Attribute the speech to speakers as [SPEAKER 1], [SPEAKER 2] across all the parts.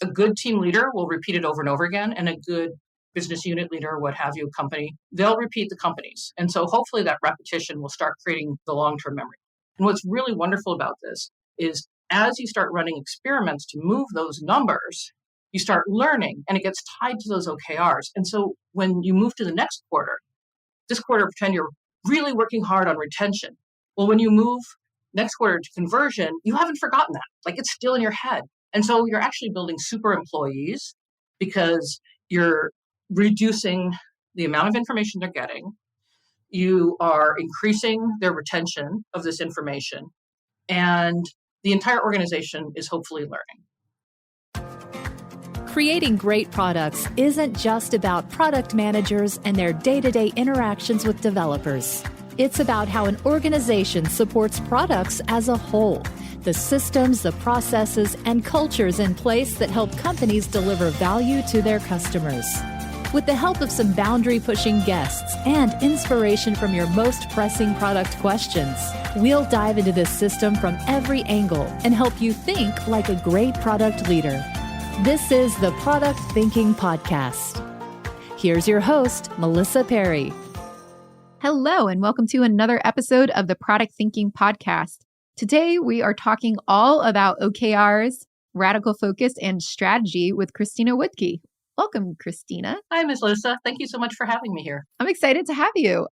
[SPEAKER 1] A good team leader will repeat it over and over again, and a good business unit leader, what have you, company, they'll repeat the companies. And so hopefully that repetition will start creating the long-term memory. And what's really wonderful about this is as you start running experiments to move those numbers, you start learning and it gets tied to those OKRs. And so when you move to the next quarter, this quarter, pretend you're really working hard on retention. Well, when you move next quarter to conversion, you haven't forgotten that. Like it's still in your head. And so you're actually building super employees because you're reducing the amount of information they're getting. You are increasing their retention of this information. And the entire organization is hopefully learning.
[SPEAKER 2] Creating great products isn't just about product managers and their day-to-day interactions with developers. It's about how an organization supports products as a whole, the systems, the processes, and cultures in place that help companies deliver value to their customers. With the help of some boundary-pushing guests and inspiration from your most pressing product questions, we'll dive into this system from every angle and help you think like a great product leader. This is the Product Thinking Podcast. Here's your host, Melissa Perri.
[SPEAKER 3] Hello, and welcome to another episode of the Product Thinking Podcast. Today, we are talking all about OKRs, radical focus, and strategy with Christina Wodtke. Welcome, Christina.
[SPEAKER 1] Hi, Ms. Melissa. Thank you so much for having me here.
[SPEAKER 3] I'm excited to have you.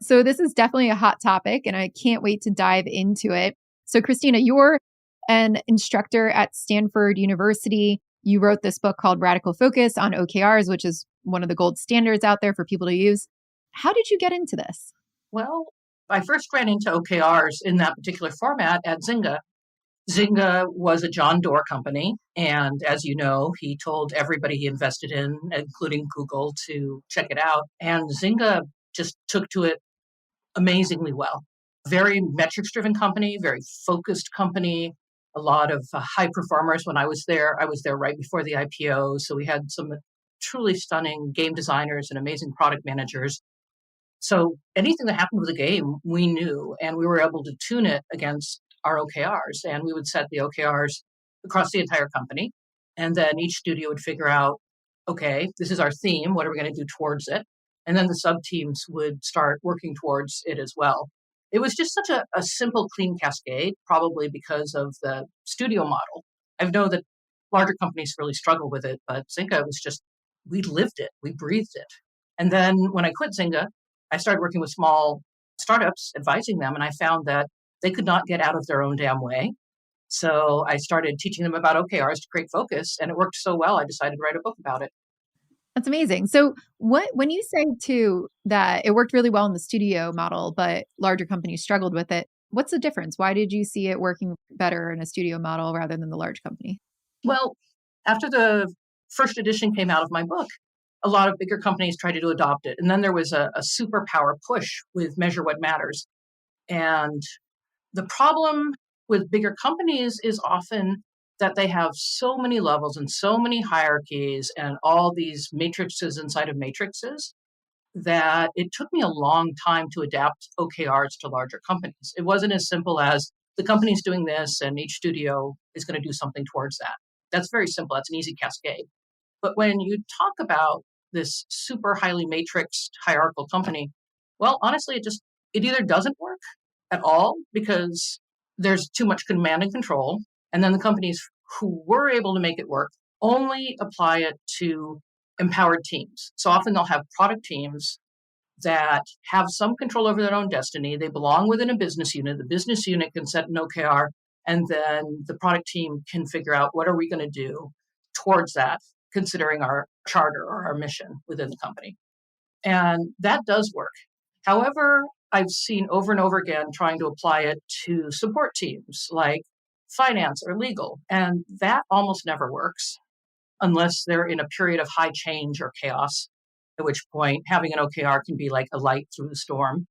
[SPEAKER 3] So this is definitely a hot topic, and I can't wait to dive into it. So Christina, you're an instructor at Stanford University. You wrote this book called Radical Focus on OKRs, which is one of the gold standards out there for people to use. How did you get into this?
[SPEAKER 1] Well, I first ran into OKRs in that particular format at Zynga. Zynga was a John Doerr company. And as you know, he told everybody he invested in, including Google, to check it out. And Zynga just took to it amazingly well. Very metrics-driven company, very focused company, a lot of high performers. When I was there right before the IPO. So we had some truly stunning game designers and amazing product managers. So anything that happened with the game, we knew, and we were able to tune it against our OKRs. And we would set the OKRs across the entire company. And then each studio would figure out, okay, this is our theme. What are we going to do towards it? And then the sub-teams would start working towards it as well. It was just such a simple, clean cascade, probably because of the studio model. I know that larger companies really struggle with it, but Zynga was just, we lived it, we breathed it. And then when I quit Zynga, I started working with small startups, advising them, and I found that they could not get out of their own damn way. So I started teaching them about OKRs to create focus, and it worked so well, I decided to write a book about it.
[SPEAKER 3] That's amazing. So when you say too that it worked really well in the studio model, but larger companies struggled with it, what's the difference? Why did you see it working better in a studio model rather than the large company?
[SPEAKER 1] Well, after the first edition came out of my book, a lot of bigger companies tried to adopt it. And then there was a superpower push with Measure What Matters. And the problem with bigger companies is often that they have so many levels and so many hierarchies and all these matrices inside of matrices that it took me a long time to adapt OKRs to larger companies. It wasn't as simple as the company's doing this and each studio is going to do something towards that. That's very simple. That's an easy cascade. But when you talk about this super highly matrixed hierarchical company, well, honestly, it either doesn't work at all because there's too much command and control. And then the companies who were able to make it work only apply it to empowered teams. So often they'll have product teams that have some control over their own destiny. They belong within a business unit. The business unit can set an OKR, and then the product team can figure out what are we going to do towards that, considering our charter or our mission within the company. And that does work. However, I've seen over and over again trying to apply it to support teams like finance or legal, and that almost never works unless they're in a period of high change or chaos, at which point having an OKR can be like a light through the storm.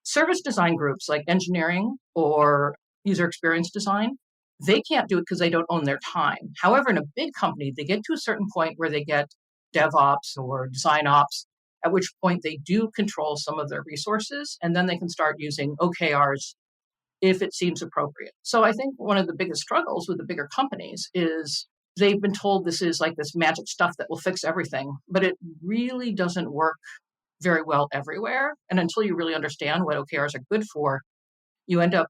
[SPEAKER 1] Service design groups like engineering or user experience design, they can't do it because they don't own their time. However, in a big company, they get to a certain point where they get DevOps or design ops, at which point they do control some of their resources, and then they can start using OKRs if it seems appropriate. So I think one of the biggest struggles with the bigger companies is they've been told this is like this magic stuff that will fix everything, but it really doesn't work very well everywhere. And until you really understand what OKRs are good for, you end up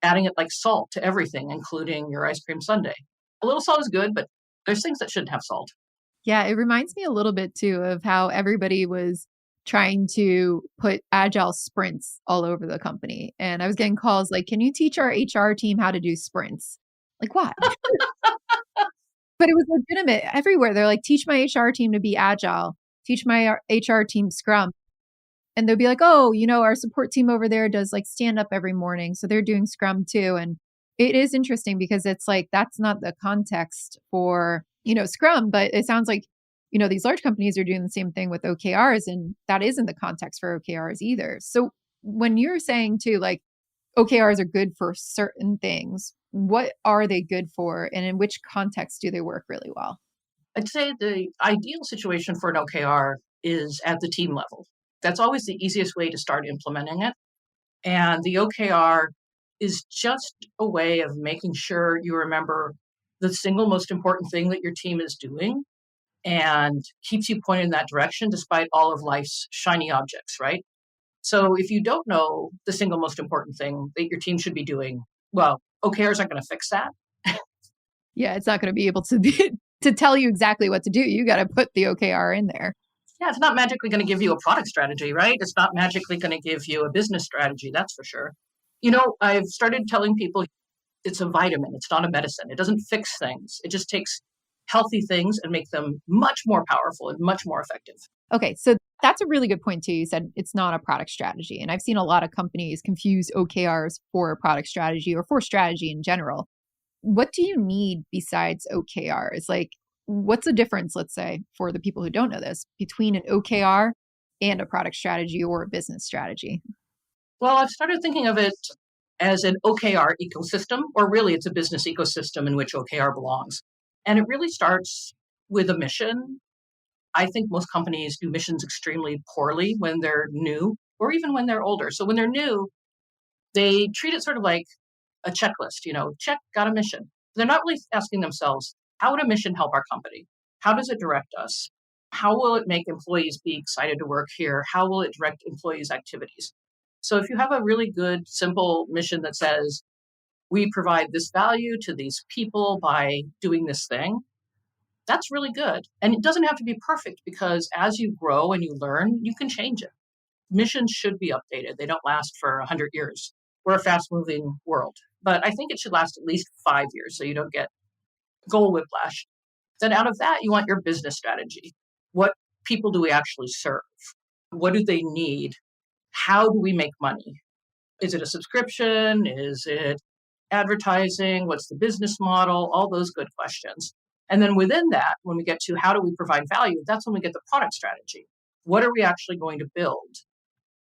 [SPEAKER 1] adding it like salt to everything, including your ice cream sundae. A little salt is good, but there's things that shouldn't have salt.
[SPEAKER 3] Yeah, it reminds me a little bit too of how everybody was trying to put agile sprints all over the company. And I was getting calls like, can you teach our HR team how to do sprints? Like, what? But it was legitimate everywhere. They're like, teach my HR team to be agile, teach my HR team Scrum. And they'll be like, oh, our support team over there does like stand up every morning. So they're doing Scrum too. And it is interesting because it's like, that's not the context for, Scrum, but it sounds like, these large companies are doing the same thing with OKRs, and that isn't the context for OKRs either. So when you're saying too, like OKRs are good for certain things, what are they good for? And in which context do they work really well?
[SPEAKER 1] I'd say the ideal situation for an OKR is at the team level. That's always the easiest way to start implementing it. And the OKR is just a way of making sure you remember the single most important thing that your team is doing and keeps you pointed in that direction despite all of life's shiny objects, right? So if you don't know the single most important thing that your team should be doing, well, OKRs aren't going to fix that.
[SPEAKER 3] Yeah, it's not going to be able to to tell you exactly what to do. You got to put the OKR in there.
[SPEAKER 1] Yeah, it's not magically going to give you a product strategy, right? It's not magically going to give you a business strategy, that's for sure. I've started telling people it's a vitamin, it's not a medicine. It doesn't fix things. It just takes healthy things and make them much more powerful and much more effective.
[SPEAKER 3] Okay, so that's a really good point too. You said it's not a product strategy. And I've seen a lot of companies confuse OKRs for a product strategy or for strategy in general. What do you need besides OKRs? Like, what's the difference, let's say, for the people who don't know this, between an OKR and a product strategy or a business strategy?
[SPEAKER 1] Well, I've started thinking of it as an OKR ecosystem, or really it's a business ecosystem in which OKR belongs. And it really starts with a mission. I think most companies do missions extremely poorly when they're new or even when they're older. So when they're new, they treat it sort of like a checklist, check, got a mission. They're not really asking themselves, how would a mission help our company? How does it direct us? How will it make employees be excited to work here? How will it direct employees' activities? So if you have a really good, simple mission that says, we provide this value to these people by doing this thing, that's really good. And it doesn't have to be perfect because as you grow and you learn, you can change it. Missions should be updated. They don't last for 100 years. We're a fast moving world, but I think it should last at least 5 years so you don't get goal whiplash. Then out of that, you want your business strategy. What people do we actually serve? What do they need? How do we make money? Is it a subscription? Is it advertising? What's the business model? All those good questions. And then within that, when we get to how do we provide value, that's when we get the product strategy. What are we actually going to build?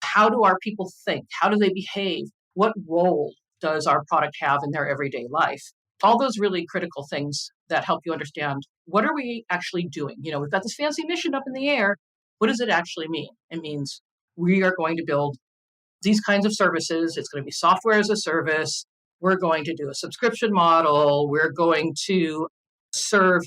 [SPEAKER 1] How do our people think? How do they behave? What role does our product have in their everyday life? All those really critical things that help you understand what are we actually doing? We've got this fancy mission up in the air. What does it actually mean? It means we are going to build these kinds of services. It's going to be software as a service. We're going to do a subscription model. We're going to serve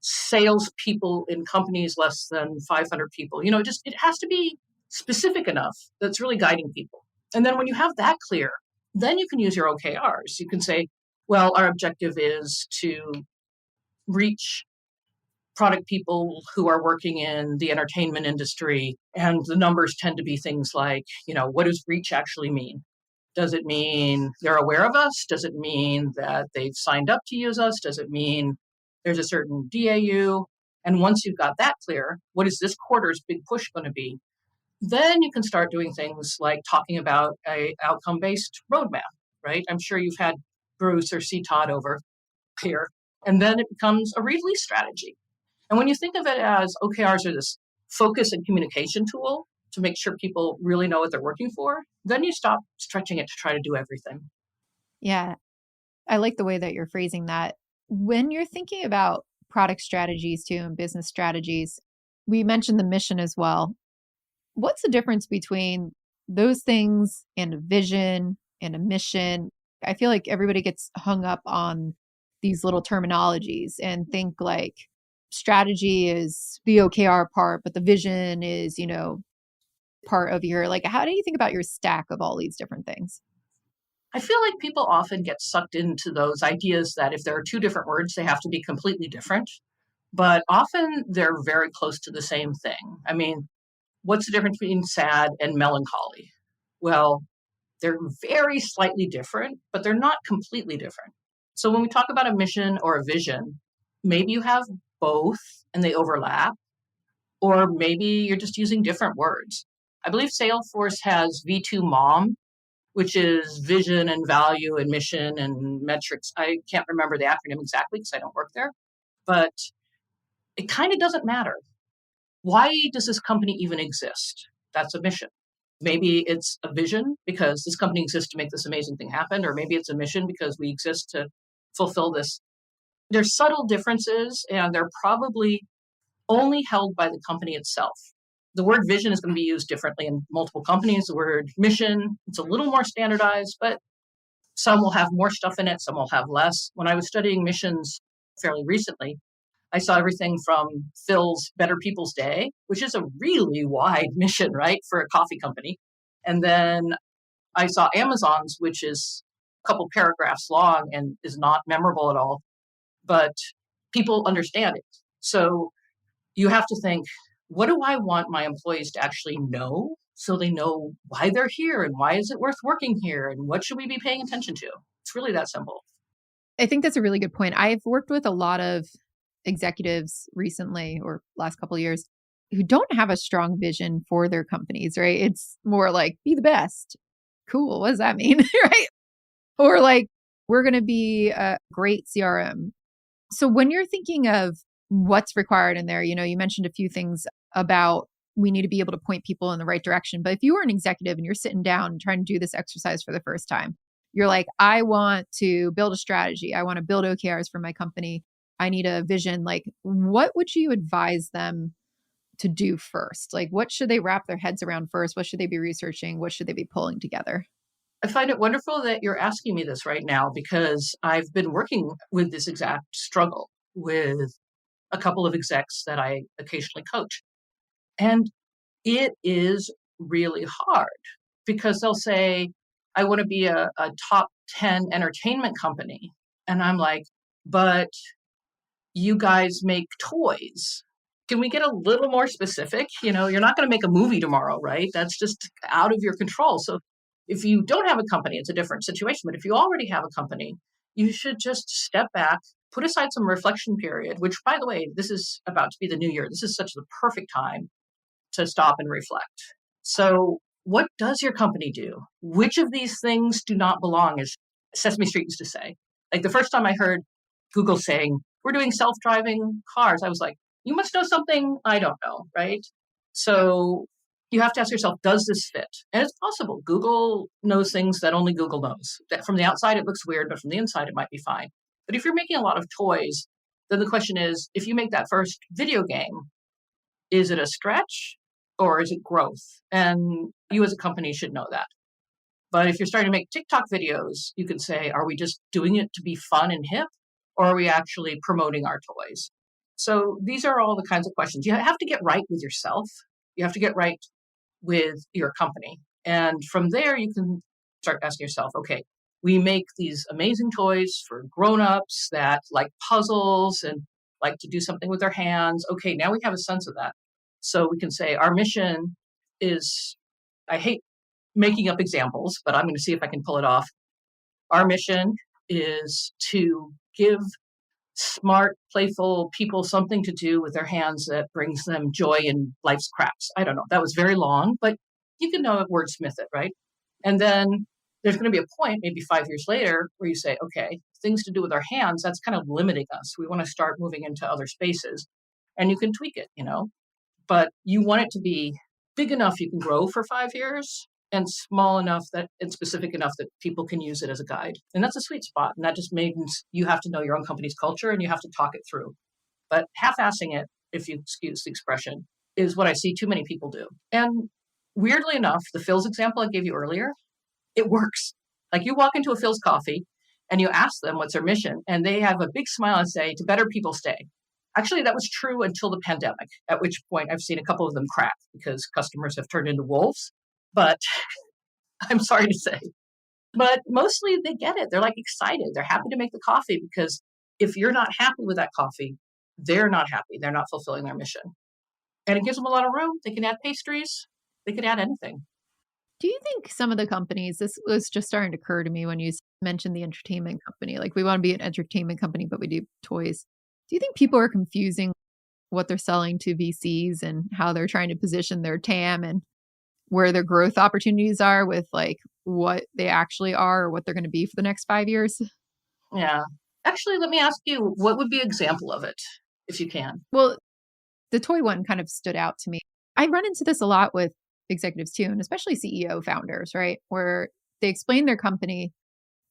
[SPEAKER 1] salespeople in companies less than 500 people. It has to be specific enough that's really guiding people. And then when you have that clear, then you can use your OKRs. You can say, well, our objective is to reach product people who are working in the entertainment industry. And the numbers tend to be things like, what does reach actually mean? Does it mean they're aware of us? Does it mean that they've signed up to use us? Does it mean there's a certain DAU? And once you've got that clear, what is this quarter's big push going to be? Then you can start doing things like talking about a outcome-based roadmap, right? I'm sure you've had Bruce or C. Todd over here. And then it becomes a release strategy. And when you think of it as OKRs are this focus and communication tool to make sure people really know what they're working for, then you stop stretching it to try to do everything.
[SPEAKER 3] Yeah, I like the way that you're phrasing that. When you're thinking about product strategies too and business strategies, we mentioned the mission as well. What's the difference between those things and a vision and a mission? I feel like everybody gets hung up on these little terminologies and think like strategy is the OKR part, but the vision is, part of your, like, how do you think about your stack of all these different things?
[SPEAKER 1] I feel like people often get sucked into those ideas that if there are two different words, they have to be completely different. But often they're very close to the same thing. I mean, what's the difference between sad and melancholy? Well, they're very slightly different, but they're not completely different. So when we talk about a mission or a vision, maybe you have both and they overlap, or maybe you're just using different words. I believe Salesforce has V2 MOM, which is vision and value and mission and metrics. I can't remember the acronym exactly because I don't work there, but it kind of doesn't matter. Why does this company even exist? That's a mission. Maybe it's a vision because this company exists to make this amazing thing happen, or maybe it's a mission because we exist to fulfill this. There's subtle differences, and they're probably only held by the company itself. The word vision is going to be used differently in multiple companies. The word mission, it's a little more standardized, but some will have more stuff in it, some will have less. When I was studying missions fairly recently, I saw everything from Phil's Better People's Day, which is a really wide mission, right, for a coffee company. And then I saw Amazon's, which is a couple paragraphs long and is not memorable at all, but people understand it. So you have to think, what do I want my employees to actually know so they know why they're here and why is it worth working here and what should we be paying attention to? It's really that simple.
[SPEAKER 3] I think that's a really good point. I've worked with a lot of executives recently or last couple of years who don't have a strong vision for their companies, right? It's more like be the best. Cool. What does that mean? Right? Or like we're going to be a great CRM. So when you're thinking of what's required in there, you mentioned a few things about we need to be able to point people in the right direction. But if you were an executive and you're sitting down and trying to do this exercise for the first time, you're like, I want to build a strategy. I want to build OKRs for my company. I need a vision. Like, what would you advise them to do first? Like, what should they wrap their heads around first? What should they be researching? What should they be pulling together?
[SPEAKER 1] I find it wonderful that you're asking me this right now because I've been working with this exact struggle with a couple of execs that I occasionally coach. And it is really hard because they'll say, I want to be a top 10 entertainment company. And I'm like, but you guys make toys. Can we get a little more specific? You're not going to make a movie tomorrow, right? That's just out of your control. So if you don't have a company, it's a different situation. But if you already have a company, you should just step back, put aside some reflection period, which, by the way, this is about to be the new year. This is such the perfect time to stop and reflect. So what does your company do? Which of these things do not belong, as Sesame Street used to say? Like the first time I heard Google saying, we're doing self-driving cars, I was like, you must know something I don't know, right? So you have to ask yourself, does this fit? And it's possible. Google knows things that only Google knows. That from the outside, it looks weird, but from the inside, it might be fine. But if you're making a lot of toys, then the question is, if you make that first video game, is it a stretch or is it growth? And you as a company should know that. But if you're starting to make TikTok videos, you can say, are we just doing it to be fun and hip? Or are we actually promoting our toys? So these are all the kinds of questions. You have to get right with yourself. You have to get right with your company. And from there, you can start asking yourself, okay, we make these amazing toys for grown-ups that like puzzles and like to do something with their hands. Okay, now we have a sense of that. So we can say our mission is, I hate making up examples, but I'm going to see if I can pull it off. Our mission is to give smart, playful people something to do with their hands that brings them joy in life's crafts. I don't know. That was very long, but you can know wordsmith it, right? And then there's going to be a point, maybe 5 years later, where you say, okay, things to do with our hands, that's kind of limiting us. We want to start moving into other spaces. And you can tweak it, but you want it to be big enough you can grow for 5 years and small enough that it's specific enough that people can use it as a guide. And that's a sweet spot. And that just means you have to know your own company's culture and you have to talk it through. But half-assing it, if you excuse the expression, is what I see too many people do. And weirdly enough, the Phil's example I gave you earlier, it works. Like you walk into a Phil's Coffee and you ask them what's their mission, and they have a big smile and say, to better people stay. Actually, that was true until the pandemic, at which point I've seen a couple of them crack because customers have turned into wolves. But I'm sorry to say, but mostly they get it. They're like excited. They're happy to make the coffee because if you're not happy with that coffee, they're not happy. They're not fulfilling their mission. And it gives them a lot of room. They can add pastries. They can add anything.
[SPEAKER 3] Do you think some of the companies, this was just starting to occur to me when you mentioned the entertainment company, like we want to be an entertainment company, but we do toys. Do you think people are confusing what they're selling to VCs and how they're trying to position their TAM and where their growth opportunities are with like what they actually are or what they're going to be for the next 5 years?
[SPEAKER 1] Yeah. Actually, let me ask you, what would be an example of it, if you can?
[SPEAKER 3] Well, the toy one kind of stood out to me. I run into this a lot with executives too, and especially CEO founders, right? Where they explain their company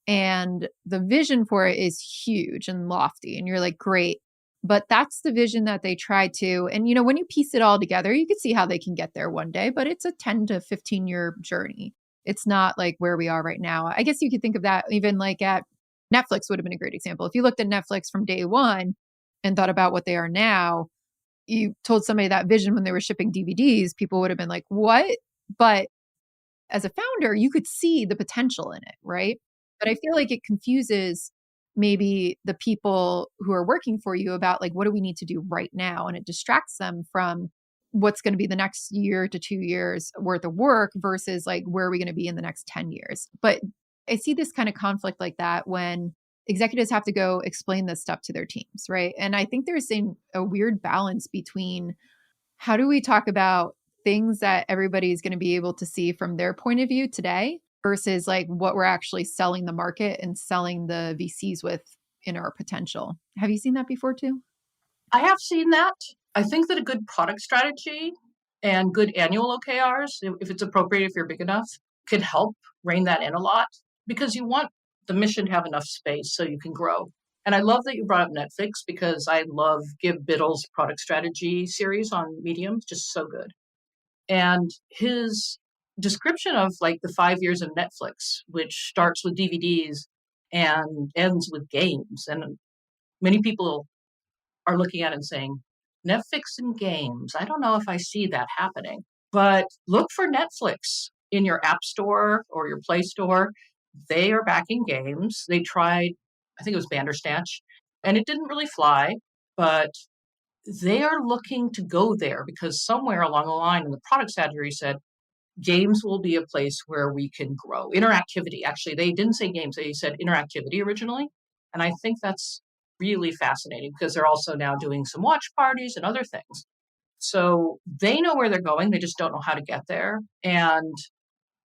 [SPEAKER 3] and the vision for it is huge and lofty. And you're like, great. But that's the vision that they try to. And, when you piece it all together, you can see how they can get there one day, but it's a 10 to 15-year journey. It's not like where we are right now. I guess you could think of that even like at Netflix would have been a great example. If you looked at Netflix from day one and thought about what they are now, you told somebody that vision when they were shipping DVDs, people would have been like, what? But as a founder, you could see the potential in it, right? But I feel like it confuses maybe the people who are working for you about like, what do we need to do right now? And it distracts them from what's going to be the next year to 2 years worth of work versus like, where are we going to be in the next 10 years? But I see this kind of conflict like that when executives have to go explain this stuff to their teams, right? And I think there's a weird balance between how do we talk about things that everybody is going to be able to see from their point of view today versus like what we're actually selling the market and selling the VCs with in our potential. Have you seen that before too?
[SPEAKER 1] I have seen that. I think that a good product strategy and good annual OKRs, if it's appropriate, if you're big enough, can help rein that in a lot because you want the mission to have enough space so you can grow. And I love that you brought up Netflix because I love Give Biddle's product strategy series on Medium, just so good. And his description of like the 5 years of Netflix, which starts with DVDs and ends with games. And many people are looking at it and saying, Netflix and games. I don't know if I see that happening, but look for Netflix in your app store or your Play Store. They are backing games. They tried, I think it was Bandersnatch, and it didn't really fly, but they are looking to go there because somewhere along the line in the product strategy said, games will be a place where we can grow. Interactivity, actually, they didn't say games, they said interactivity originally. And I think that's really fascinating because they're also now doing some watch parties and other things. So they know where they're going, they just don't know how to get there. And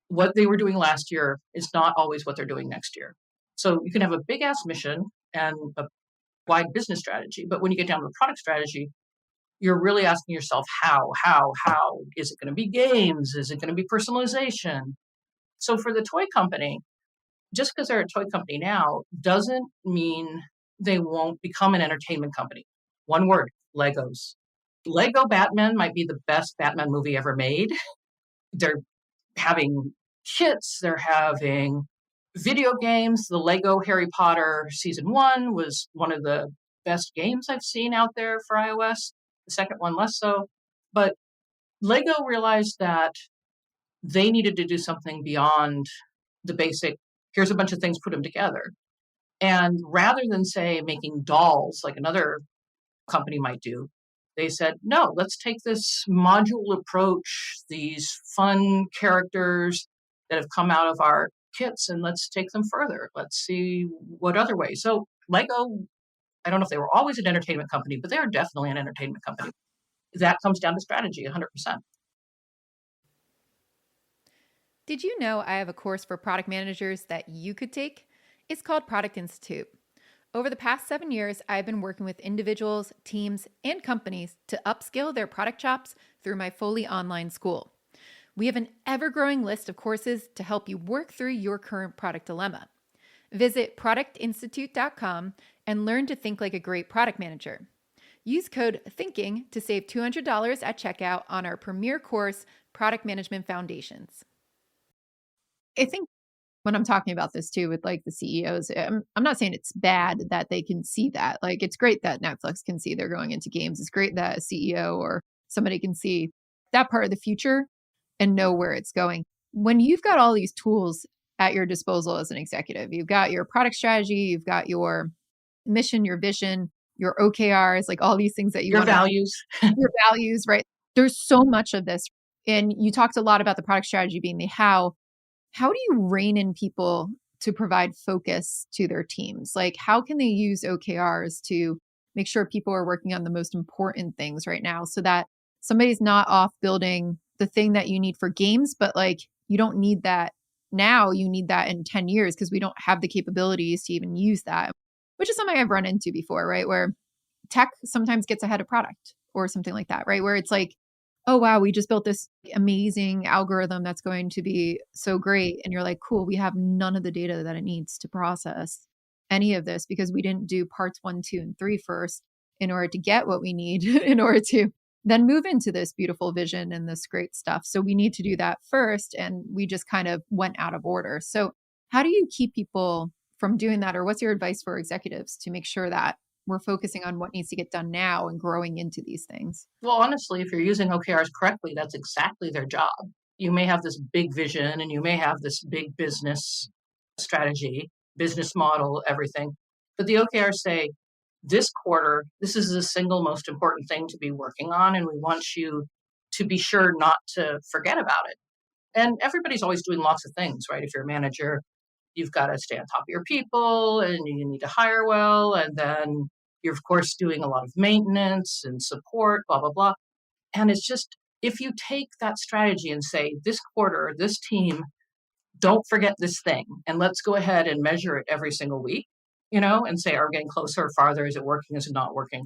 [SPEAKER 1] what they were doing last year is not always what they're doing next year. So you can have a big ass mission and a wide business strategy, but when you get down to the product strategy, you're really asking yourself, how is it going to be games? Is it going to be personalization? So for the toy company, just because they're a toy company now doesn't mean they won't become an entertainment company. One word, Legos. Lego Batman might be the best Batman movie ever made. They're having kits, they're having video games. The Lego Harry Potter season 1 was one of the best games I've seen out there for iOS. The second one less so. But Lego realized that they needed to do something beyond the basic, here's a bunch of things, put them together. And rather than say making dolls like another company might do, they said, no, let's take this module approach, these fun characters that have come out of our kits, and let's take them further. Let's see what other ways. So Lego, I don't know if they were always an entertainment company, but they are definitely an entertainment company. That comes down to strategy 100%.
[SPEAKER 4] Did you know I have a course for product managers that you could take? It's called Product Institute. Over the past 7 years, I've been working with individuals, teams, and companies to upskill their product chops through my fully online school. We have an ever-growing list of courses to help you work through your current product dilemma. Visit productinstitute.com and learn to think like a great product manager. Use code THINKING to save $200 at checkout on our premier course, Product Management Foundations.
[SPEAKER 3] I think when I'm talking about this too with like the CEOs, I'm not saying it's bad that they can see that. Like it's great that Netflix can see they're going into games. It's great that a CEO or somebody can see that part of the future and know where it's going. When you've got all these tools at your disposal as an executive, you've got your product strategy, you've got your mission, your vision, your OKRs, like all these things that you
[SPEAKER 1] Your
[SPEAKER 3] want
[SPEAKER 1] values.
[SPEAKER 3] your values, right? There's so much of this. And you talked a lot about the product strategy being the how. How do you rein in people to provide focus to their teams? Like, how can they use OKRs to make sure people are working on the most important things right now so that somebody's not off building the thing that you need for games, but like you don't need that now, you need that in 10 years because we don't have the capabilities to even use that, which is something I've run into before, right? Where tech sometimes gets ahead of product or something like that, right? Where it's like, oh, wow, we just built this amazing algorithm that's going to be so great. And you're like, cool, we have none of the data that it needs to process any of this because we didn't do parts 1, 2, and 3 first in order to get what we need in order to then move into this beautiful vision and this great stuff. So we need to do that first. And we just kind of went out of order. So how do you keep people from doing that? Or what's your advice for executives to make sure that we're focusing on what needs to get done now and growing into these things?
[SPEAKER 1] Well, honestly, if you're using OKRs correctly, that's exactly their job. You may have this big vision and you may have this big business strategy, business model, everything. But the OKRs say, this quarter, this is the single most important thing to be working on. And we want you to be sure not to forget about it. And everybody's always doing lots of things, right? If you're a manager, you've got to stay on top of your people and you need to hire well. And then you're, of course, doing a lot of maintenance and support, blah, blah, blah. And it's just, if you take that strategy and say, this quarter, this team, don't forget this thing, and let's go ahead and measure it every single week, and say, are we getting closer or farther? Is it working? Is it not working?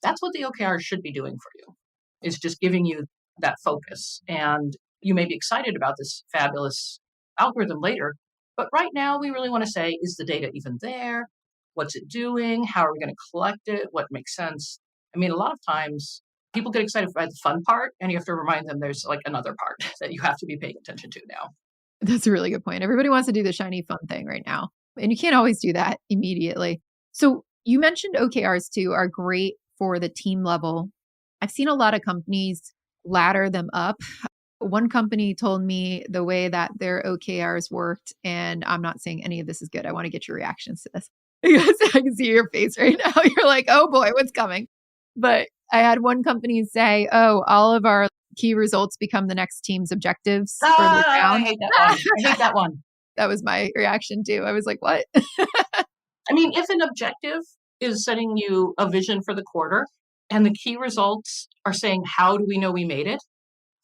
[SPEAKER 1] That's what the OKR should be doing for you, is just giving you that focus. And you may be excited about this fabulous algorithm later, but right now we really want to say, is the data even there? What's it doing? How are we going to collect it? What makes sense? I mean, a lot of times people get excited by the fun part, and you have to remind them there's like another part that you have to be paying attention to now.
[SPEAKER 3] That's a really good point. Everybody wants to do the shiny fun thing right now, and you can't always do that immediately. So you mentioned OKRs too are great for the team level. I've seen a lot of companies ladder them up. One company told me the way that their OKRs worked, and I'm not saying any of this is good. I want to get your reactions to this because I can see your face right now. You're like, oh boy, what's coming? But I had one company say, oh, all of our key results become the next team's objectives further down.
[SPEAKER 1] I hate that one. I hate that one.
[SPEAKER 3] That was my reaction too. I was like, what?
[SPEAKER 1] I mean, if an objective is setting you a vision for the quarter and the key results are saying, how do we know we made it?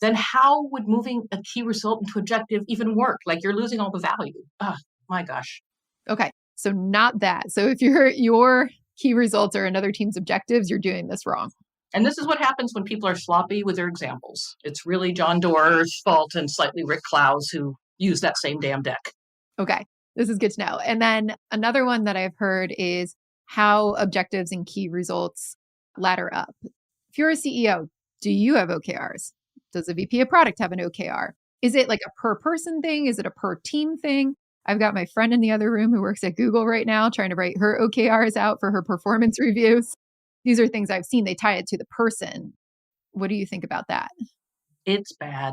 [SPEAKER 1] Then how would moving a key result into objective even work? Like you're losing all the value. Oh, my gosh.
[SPEAKER 3] Okay. So not that. So if your key results are another team's objectives, you're doing this wrong.
[SPEAKER 1] And this is what happens when people are sloppy with their examples. It's really John Doerr's fault and slightly Rick Clowes who use that same damn deck.
[SPEAKER 3] Okay. This is good to know. And then another one that I've heard is how objectives and key results ladder up. If you're a CEO, do you have OKRs? Does a VP of product have an OKR? Is it like a per person thing? Is it a per team thing? I've got my friend in the other room who works at Google right now trying to write her OKRs out for her performance reviews. These are things I've seen. They tie it to the person. What do you think about that?
[SPEAKER 1] It's bad.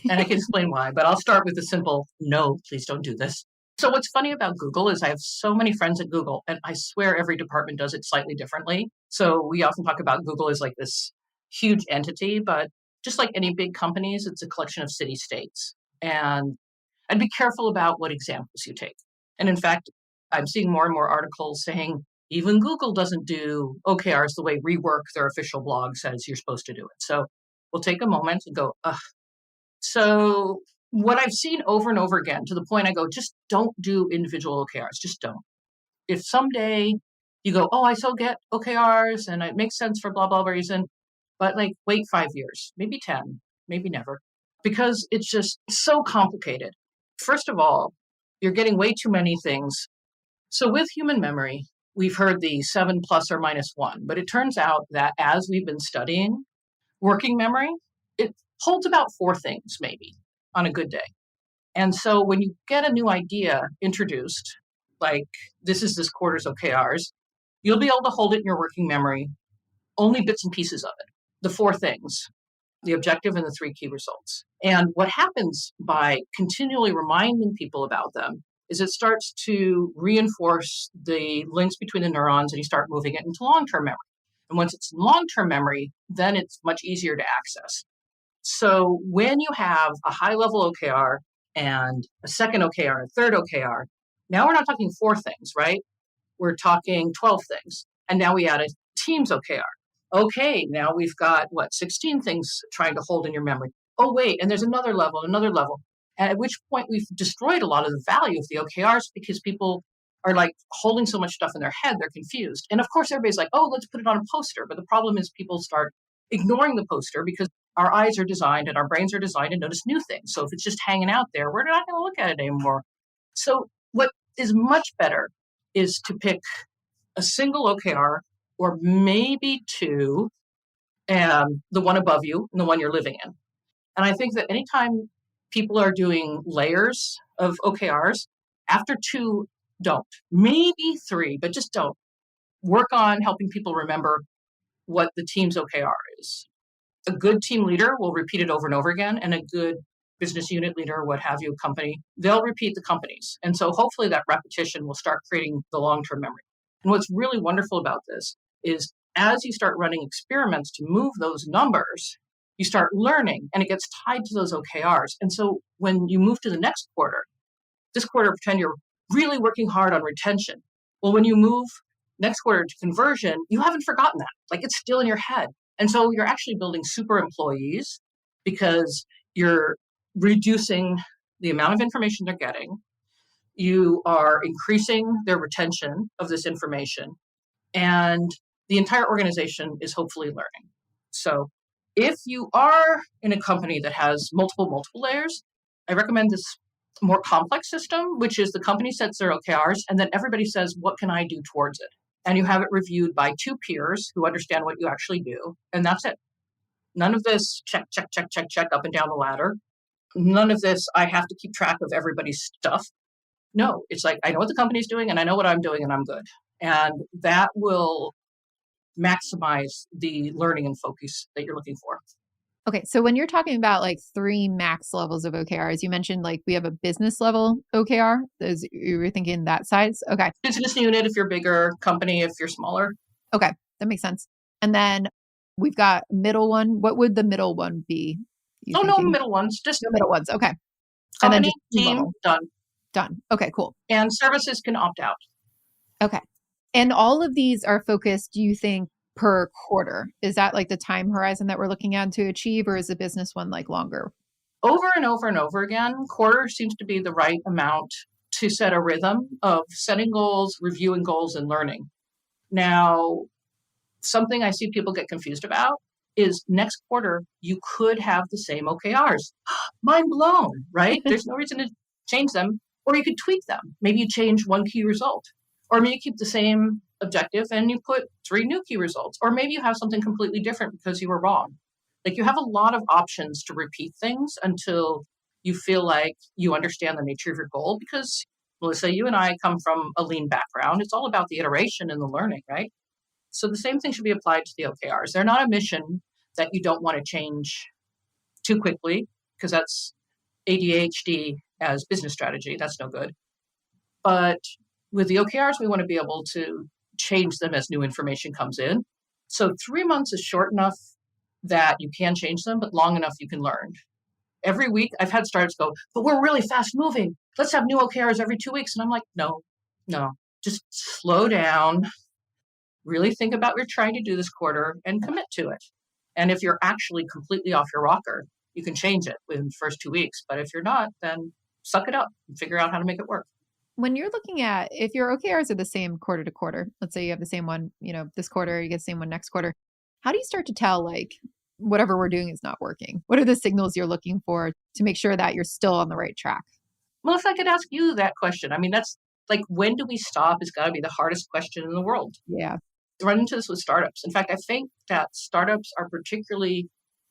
[SPEAKER 1] And I can explain why, but I'll start with the simple, no, please don't do this. So what's funny about Google is I have so many friends at Google, and I swear every department does it slightly differently. So we often talk about Google as like this huge entity, but just like any big companies, it's a collection of city states. And I'd be careful about what examples you take. And in fact, I'm seeing more and more articles saying even Google doesn't do OKRs the way Rework, their official blog, says you're supposed to do it. So we'll take a moment and go, ugh. So what I've seen over and over again, to the point I go, just don't do individual OKRs. Just don't. If someday you go, oh, I still get OKRs and it makes sense for blah, blah, blah reason, but like wait 5 years, maybe 10, maybe never, because it's just so complicated. First of all, you're getting way too many things. So with human memory, we've heard the 7 plus or minus 1, but it turns out that as we've been studying working memory, it holds about 4 things maybe on a good day. And so when you get a new idea introduced, like this is this quarter's OKRs, you'll be able to hold it in your working memory, only bits and pieces of it, the four things, the objective and the three key results. And what happens by continually reminding people about them is it starts to reinforce the links between the neurons and you start moving it into long-term memory. And once it's in long-term memory, then it's much easier to access. So when you have a high-level OKR and a second OKR and a third OKR, now we're not talking four things, right? We're talking 12 things. And now we added Teams OKR. Okay, now we've got, 16 things trying to hold in your memory. Oh, wait, and there's another level. At which point we've destroyed a lot of the value of the OKRs because people are like holding so much stuff in their head, they're confused. And of course, everybody's like, oh, let's put it on a poster. But the problem is people start ignoring the poster because our eyes are designed and our brains are designed to notice new things. So if it's just hanging out there, we're not going to look at it anymore. So what is much better is to pick a single OKR or maybe two, and the one above you and the one you're living in. And I think that anytime people are doing layers of OKRs, after two, don't. Maybe three, but just don't. Work on helping people remember what the team's OKR is. A good team leader will repeat it over and over again, and a good business unit leader, what have you, company, they'll repeat the companies. And so hopefully that repetition will start creating the long-term memory. And what's really wonderful about this is as you start running experiments to move those numbers, you start learning and it gets tied to those OKRs. And so when you move to the next quarter, this quarter, pretend you're really working hard on retention. Well, when you move next quarter to conversion, you haven't forgotten that. Like it's still in your head. And so you're actually building super employees because you're reducing the amount of information they're getting. You are increasing their retention of this information. And the entire organization is hopefully learning. So if you are in a company that has multiple layers, I recommend this more complex system, which is the company sets their OKRs and then everybody says, what can I do towards it? And you have it reviewed by two peers who understand what you actually do. And that's it. None of this check up and down the ladder. None of this, I have to keep track of everybody's stuff. No, it's like, I know what the company's doing and I know what I'm doing and I'm good. And that will maximize the learning and focus that you're looking for.
[SPEAKER 3] Okay. So when you're talking about like three max levels of OKRs, you mentioned like we have a business level OKR. You were thinking that size? Okay.
[SPEAKER 1] Business unit if you're bigger, company if you're smaller.
[SPEAKER 3] Okay. That makes sense. And then we've got middle one. What would the middle one be?
[SPEAKER 1] No middle ones. Just
[SPEAKER 3] no middle ones. Okay.
[SPEAKER 1] Company,
[SPEAKER 3] and then
[SPEAKER 1] team,
[SPEAKER 3] level. Done. Okay, cool.
[SPEAKER 1] And services can opt out.
[SPEAKER 3] Okay. And all of these are focused, do you think, per quarter? Is that like the time horizon that we're looking at to achieve, or is the business one like longer?
[SPEAKER 1] Over and over and over again, quarter seems to be the right amount to set a rhythm of setting goals, reviewing goals, and learning. Now, something I see people get confused about is next quarter, you could have the same OKRs. Mind blown, right? There's no reason to change them, or you could tweak them. Maybe you change one key result, or maybe you keep the same objective and you put 3 new key results, or maybe you have something completely different because you were wrong. Like you have a lot of options to repeat things until you feel like you understand the nature of your goal. Because Melissa, you and I come from a lean background. It's all about the iteration and the learning, right? So the same thing should be applied to the OKRs. They're not a mission that you don't want to change too quickly, because that's ADHD as business strategy. That's no good. But with the OKRs, we want to be able to change them as new information comes in. So 3 months is short enough that you can change them, but long enough you can learn. Every week, I've had startups go, but we're really fast moving. Let's have new OKRs every 2 weeks. And I'm like, no, just slow down. Really think about what you're trying to do this quarter and commit to it. And if you're actually completely off your rocker, you can change it within the first 2 weeks. But if you're not, then suck it up and figure out how to make it work.
[SPEAKER 3] When you're looking at, if your OKRs are the same quarter to quarter, let's say you have the same one, this quarter, you get the same one next quarter. How do you start to tell like whatever we're doing is not working? What are the signals you're looking for to make sure that you're still on the right track?
[SPEAKER 1] Well, if I could ask you that question, I mean, that's like, when do we stop? It's got to be the hardest question in the world.
[SPEAKER 3] Yeah.
[SPEAKER 1] I run into this with startups. In fact, I think that startups are particularly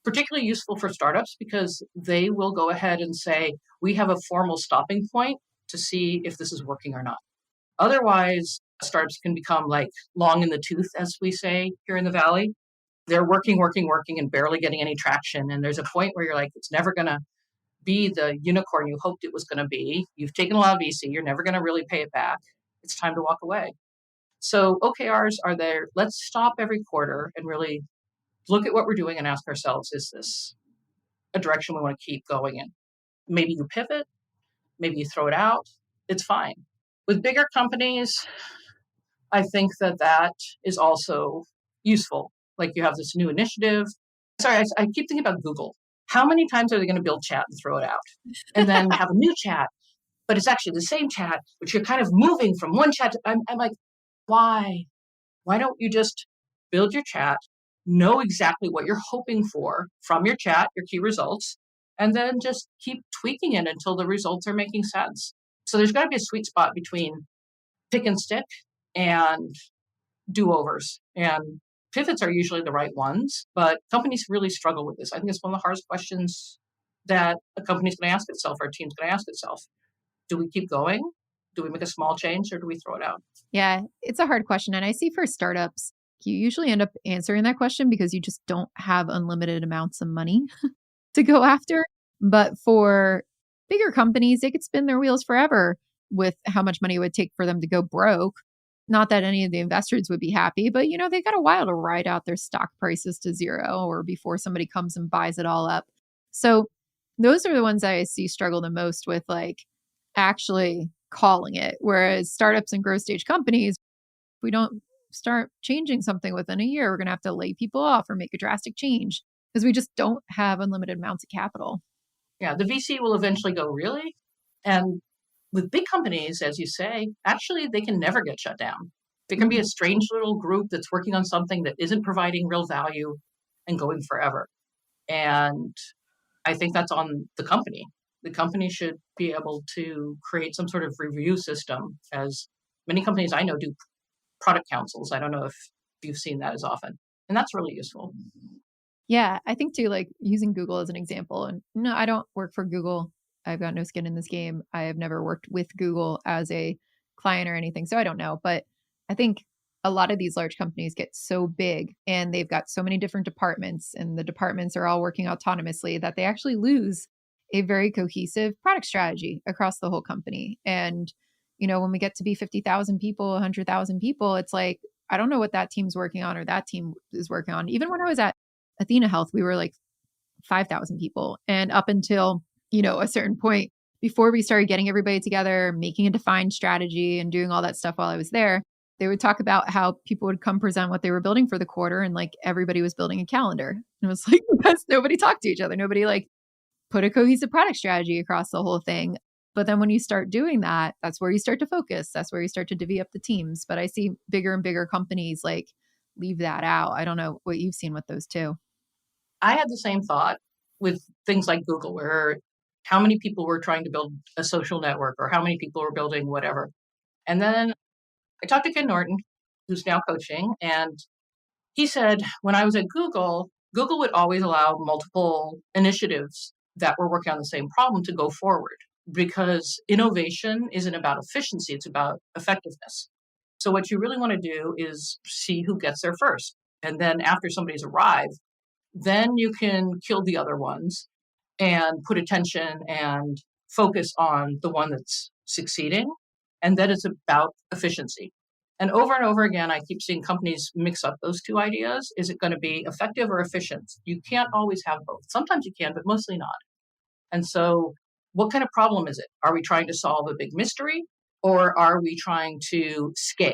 [SPEAKER 1] particularly useful for startups because they will go ahead and say, we have a formal stopping point to see if this is working or not. Otherwise, startups can become like long in the tooth, as we say here in the Valley. They're working, and barely getting any traction. And there's a point where you're like, it's never going to be the unicorn you hoped it was going to be. You've taken a lot of VC. You're never going to really pay it back. It's time to walk away. So OKRs are there. Let's stop every quarter and really look at what we're doing and ask ourselves, is this a direction we want to keep going in? Maybe you pivot, maybe you throw it out. It's fine. With bigger companies, I think that is also useful. Like you have this new initiative. Sorry, I keep thinking about Google. How many times are they going to build chat and throw it out? And then have a new chat, but it's actually the same chat, but you're kind of moving from one chat to, I'm like, why? Why don't you just build your chat, know exactly what you're hoping for from your chat, your key results, and then just keep tweaking it until the results are making sense. So there's got to be a sweet spot between pick and stick and do-overs. And pivots are usually the right ones, but companies really struggle with this. I think it's one of the hardest questions that a company's going to ask itself, or a team's going to ask itself. Do we keep going? Do we make a small change, or do we throw it out?
[SPEAKER 3] Yeah, it's a hard question. And I see for startups, you usually end up answering that question because you just don't have unlimited amounts of money to go after. But for bigger companies, they could spin their wheels forever with how much money it would take for them to go broke. Not that any of the investors would be happy, but they got a while to ride out their stock prices to zero or before somebody comes and buys it all up. So those are the ones that I see struggle the most with, like actually calling it. Whereas startups and growth stage companies, if we don't start changing something within a year, we're going to have to lay people off or make a drastic change because we just don't have unlimited amounts of capital.
[SPEAKER 1] Yeah, the VC will eventually go, really? And with big companies, as you say, actually, they can never get shut down. There can be a strange little group that's working on something that isn't providing real value and going forever. And I think that's on the company. The company should be able to create some sort of review system, as many companies I know do product councils. I don't know if you've seen that as often. And that's really useful.
[SPEAKER 3] Yeah, I think too, like using Google as an example. And no, I don't work for Google. I've got no skin in this game. I have never worked with Google as a client or anything, so I don't know. But I think a lot of these large companies get so big and they've got so many different departments, and the departments are all working autonomously that they actually lose a very cohesive product strategy across the whole company. And, when we get to be 50,000 people, 100,000 people, it's like, I don't know what that team's working on or that team is working on. Even when I was at Athena Health, we were like 5,000 people. And up until a certain point before we started getting everybody together, making a defined strategy and doing all that stuff while I was there, they would talk about how people would come present what they were building for the quarter. And like everybody was building a calendar. And it was like, because nobody talked to each other. Nobody like put a cohesive product strategy across the whole thing. But then when you start doing that, that's where you start to focus. That's where you start to divvy up the teams. But I see bigger and bigger companies like leave that out. I don't know what you've seen with those too.
[SPEAKER 1] I had the same thought with things like Google, where how many people were trying to build a social network or how many people were building whatever. And then I talked to Ken Norton, who's now coaching, and he said, when I was at Google, Google would always allow multiple initiatives that were working on the same problem to go forward, because innovation isn't about efficiency, it's about effectiveness. So what you really want to do is see who gets there first. And then after somebody's arrived, then you can kill the other ones and put attention and focus on the one that's succeeding. And then it's about efficiency. And over again, I keep seeing companies mix up those two ideas. Is it going to be effective or efficient? You can't always have both. Sometimes you can, but mostly not. And so what kind of problem is it? Are we trying to solve a big mystery, or are we trying to scale?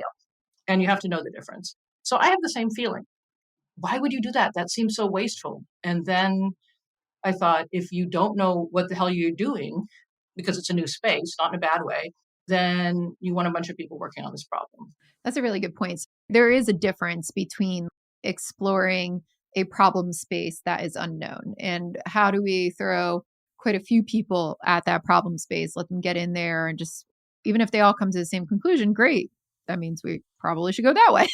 [SPEAKER 1] And you have to know the difference. So I have the same feeling. Why would you do that? That seems so wasteful. And then I thought, if you don't know what the hell you're doing, because it's a new space, not in a bad way, then you want a bunch of people working on this problem.
[SPEAKER 3] That's a really good point. There is a difference between exploring a problem space that is unknown, and how do we throw quite a few people at that problem space, let them get in there, and just, even if they all come to the same conclusion, great. That means we probably should go that way.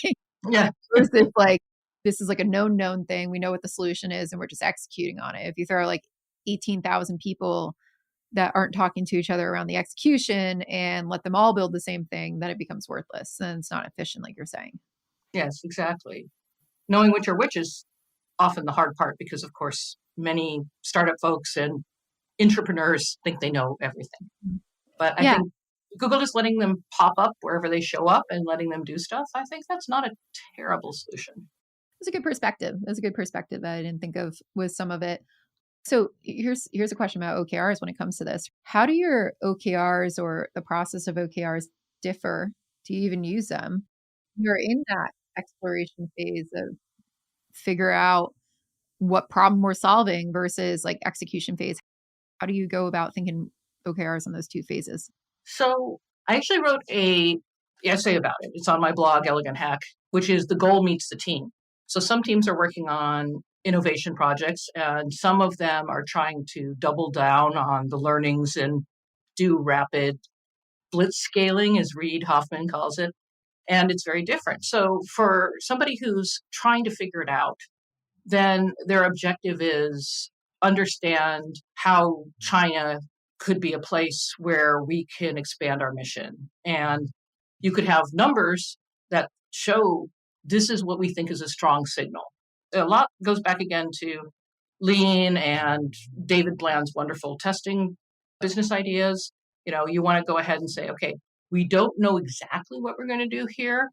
[SPEAKER 1] Yeah.
[SPEAKER 3] Versus like, this is like a known thing. We know what the solution is and we're just executing on it. If you throw like 18,000 people that aren't talking to each other around the execution and let them all build the same thing, then it becomes worthless and it's not efficient, like you're saying.
[SPEAKER 1] Yes, exactly. Knowing which are which is often the hard part because, of course, many startup folks and entrepreneurs think they know everything. But I think Google just letting them pop up wherever they show up and letting them do stuff, I think that's not a terrible solution.
[SPEAKER 3] That's a good perspective. That's a good perspective that I didn't think of with some of it. So here's a question about OKRs when it comes to this. How do your OKRs or the process of OKRs differ? Do you even use them? You're in that exploration phase of figure out what problem we're solving versus like execution phase. How do you go about thinking OKRs in those two phases?
[SPEAKER 1] So I actually wrote a essay about it. It's on my blog, Elegant Hack, which is the goal meets the team. So some teams are working on innovation projects, and some of them are trying to double down on the learnings and do rapid blitz scaling, as Reid Hoffman calls it. And it's very different. So for somebody who's trying to figure it out, then their objective is understand how China could be a place where we can expand our mission. And you could have numbers that show this is what we think is a strong signal. A lot goes back again to Lean and David Bland's wonderful testing business ideas. You want to go ahead and say, okay, we don't know exactly what we're going to do here,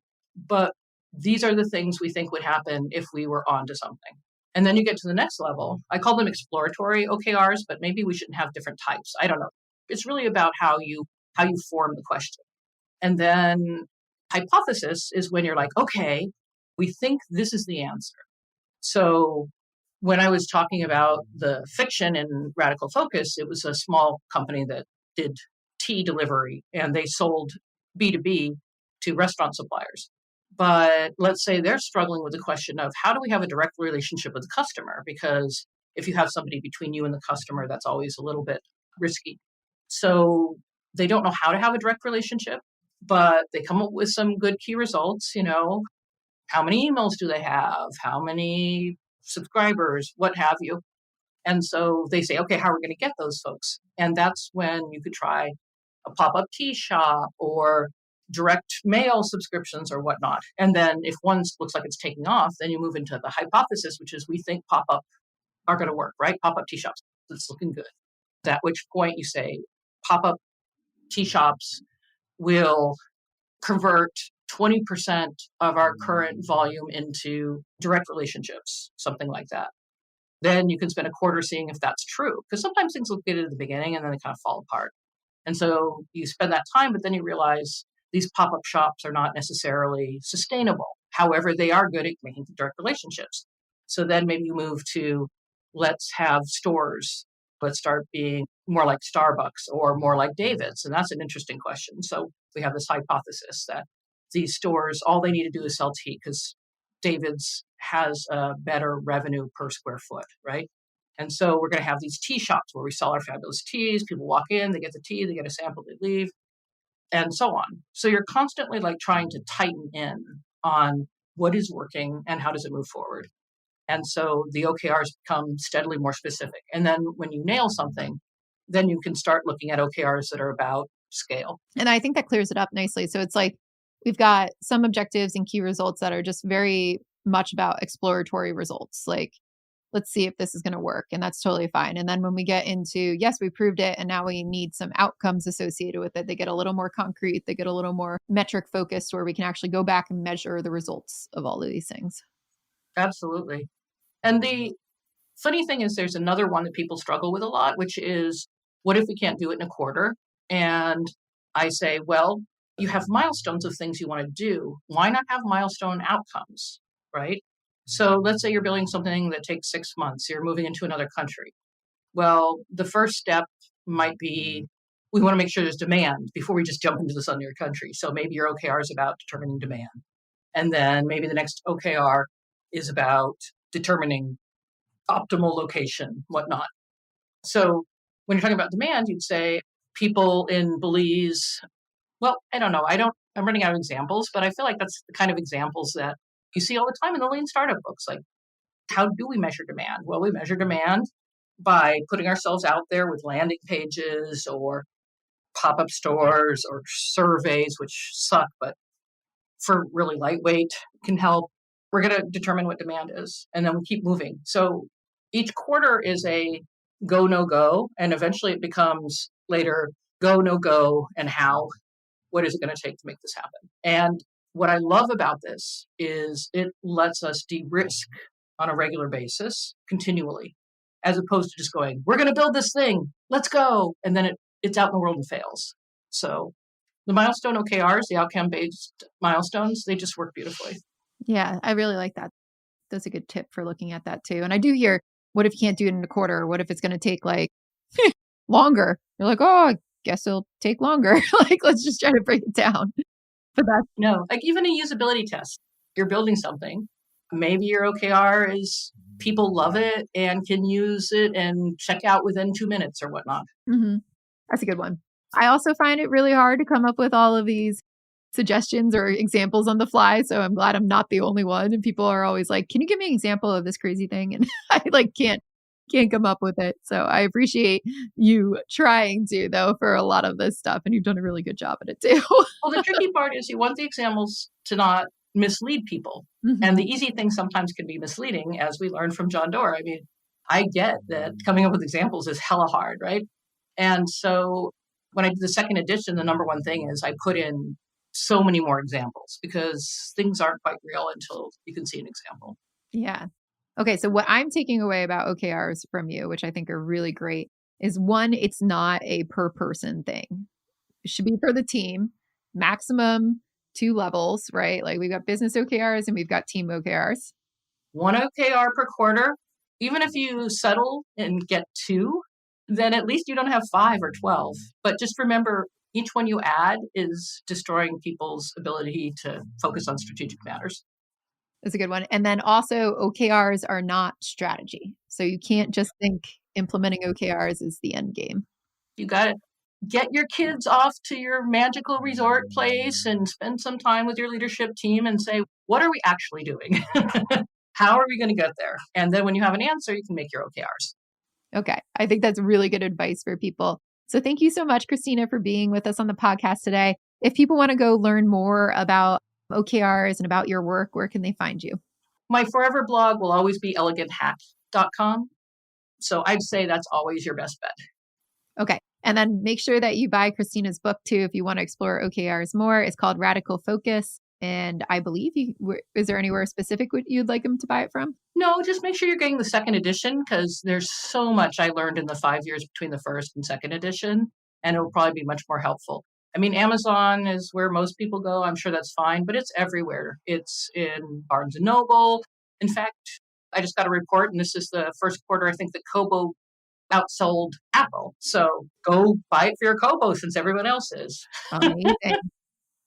[SPEAKER 1] but these are the things we think would happen if we were onto something. And then you get to the next level. I call them exploratory OKRs, but maybe we shouldn't have different types. I don't know. It's really about how you form the question. And then hypothesis is when you're like, okay, we think this is the answer. So when I was talking about the fiction in Radical Focus, it was a small company that did tea delivery, and they sold B2B to restaurant suppliers. But let's say they're struggling with the question of how do we have a direct relationship with the customer? Because if you have somebody between you and the customer, that's always a little bit risky. So they don't know how to have a direct relationship, but they come up with some good key results. How many emails do they have? How many subscribers? What have you? And so they say, okay, how are we going to get those folks? And that's when you could try a pop-up tea shop or direct mail subscriptions or whatnot. And then if one looks like it's taking off, then you move into the hypothesis, which is we think pop-up are going to work, right? Pop-up tea shops, it's looking good. At which point you say pop-up tea shops will convert 20% of our current volume into direct relationships, something like that. Then you can spend a quarter seeing if that's true. Because sometimes things look good at the beginning and then they kind of fall apart. And so you spend that time, but then you realize these pop-up shops are not necessarily sustainable. However, they are good at making direct relationships. So then maybe you move to let's have stores. Let's start being more like Starbucks or more like David's. And that's an interesting question. So we have this hypothesis that these stores, all they need to do is sell tea because David's has a better revenue per square foot, right? And so we're going to have these tea shops where we sell our fabulous teas. People walk in, they get the tea, they get a sample, they leave, and so on. So you're constantly like trying to tighten in on what is working and how does it move forward. And so the OKRs become steadily more specific. And then when you nail something, then you can start looking at OKRs that are about scale.
[SPEAKER 3] And I think that clears it up nicely. So it's like we've got some objectives and key results that are just very much about exploratory results. Like, let's see if this is going to work. And that's totally fine. And then when we get into, yes, we proved it, and now we need some outcomes associated with it, they get a little more concrete, they get a little more metric focused where we can actually go back and measure the results of all of these things.
[SPEAKER 1] Absolutely. And the funny thing is there's another one that people struggle with a lot, which is what if we can't do it in a quarter? And I say, well, you have milestones of things you want to do. Why not have milestone outcomes, right? So let's say you're building something that takes 6 months. You're moving into another country. Well, the first step might be we want to make sure there's demand before we just jump into this other country. So maybe your OKR is about determining demand. And then maybe the next OKR is about determining optimal location, whatnot. So when you're talking about demand, you'd say people in Belize, well, I don't know. I'm running out of examples, but I feel like that's the kind of examples that You see all the time in the lean startup books, like, how do we measure demand? Well, we measure demand by putting ourselves out there with landing pages or pop-up stores or surveys, which suck, but for really lightweight can help. We're going to determine what demand is, and then we keep moving. So each quarter is a go, no go, and eventually it becomes later go, no go, and how. What is it going to take to make this happen? And what I love about this is it lets us de-risk on a regular basis continually, as opposed to just going, we're going to build this thing, let's go. And then it's out in the world and fails. So the milestone OKRs, the outcome-based milestones, they just work beautifully.
[SPEAKER 3] Yeah, I really like that. That's a good tip for looking at that too. And I do hear, what if you can't do it in a quarter? What if it's going to take like longer? You're like, oh, I guess it'll take longer. Like, let's just try to break it down. But that's
[SPEAKER 1] No, like even a usability test. You're building something. Maybe your OKR is people love it and can use it and check out within 2 minutes or whatnot.
[SPEAKER 3] That's a good one. I also find it really hard to come up with all of these suggestions or examples on the fly. So I'm glad I'm not the only one. And people are always like, can you give me an example of this crazy thing? And I like can't come up with it. So I appreciate you trying to, though, for a lot of this stuff. And you've done a really good job at it too.
[SPEAKER 1] Well, the tricky part is you want the examples to not mislead people. And the easy thing sometimes can be misleading, as we learned from John Doerr. I mean, I get that coming up with examples is hella hard, right? And so when I did the second edition, the number one thing is I put in so many more examples because things aren't quite real until you can see an example.
[SPEAKER 3] Yeah. Okay. So what I'm taking away about OKRs from you, which I think are really great, is one, it's not a per person thing. It should be for the team, maximum 2 levels, right? Like we've got business OKRs and we've got team OKRs.
[SPEAKER 1] 1 OKR per quarter. Even if you settle and get 2, then at least you don't have 5 or 12. But just remember, each one you add is destroying people's ability to focus on strategic matters.
[SPEAKER 3] That's a good one. And then also OKRs are not strategy. So you can't just think implementing OKRs is the end game.
[SPEAKER 1] You got to get your kids off to your magical resort place and spend some time with your leadership team and say, what are we actually doing? How are we going to get there? And then when you have an answer, you can make your OKRs.
[SPEAKER 3] Okay. I think that's really good advice for people. So thank you so much, Christina, for being with us on the podcast today. If people want to go learn more about OKRs and about your work, where can they find you?
[SPEAKER 1] My forever blog will always be eleganthack.com. So I'd say that's always your best bet.
[SPEAKER 3] Okay. And then make sure that you buy Christina's book too if you want to explore OKRs more. It's called Radical Focus. And I believe is there anywhere specific you'd like them to buy it from?
[SPEAKER 1] No, just make sure you're getting the second edition because there's so much I learned in the 5 years between the first and second edition, and it'll probably be much more helpful. I mean, Amazon is where most people go. I'm sure that's fine, but it's everywhere. It's in Barnes & Noble. In fact, I just got a report, and this is the first quarter, I think, that Kobo outsold Apple. So go buy it for your Kobo since everyone else is.
[SPEAKER 3] Amazing.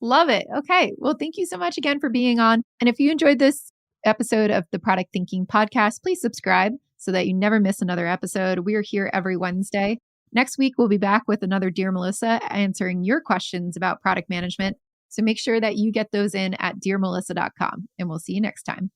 [SPEAKER 3] Love it. Okay. Well, thank you so much again for being on. And if you enjoyed this episode of the Product Thinking Podcast, please subscribe so that you never miss another episode. We're here every Wednesday. Next week, we'll be back with another Dear Melissa answering your questions about product management. So make sure that you get those in at dearmelissa.com, and we'll see you next time.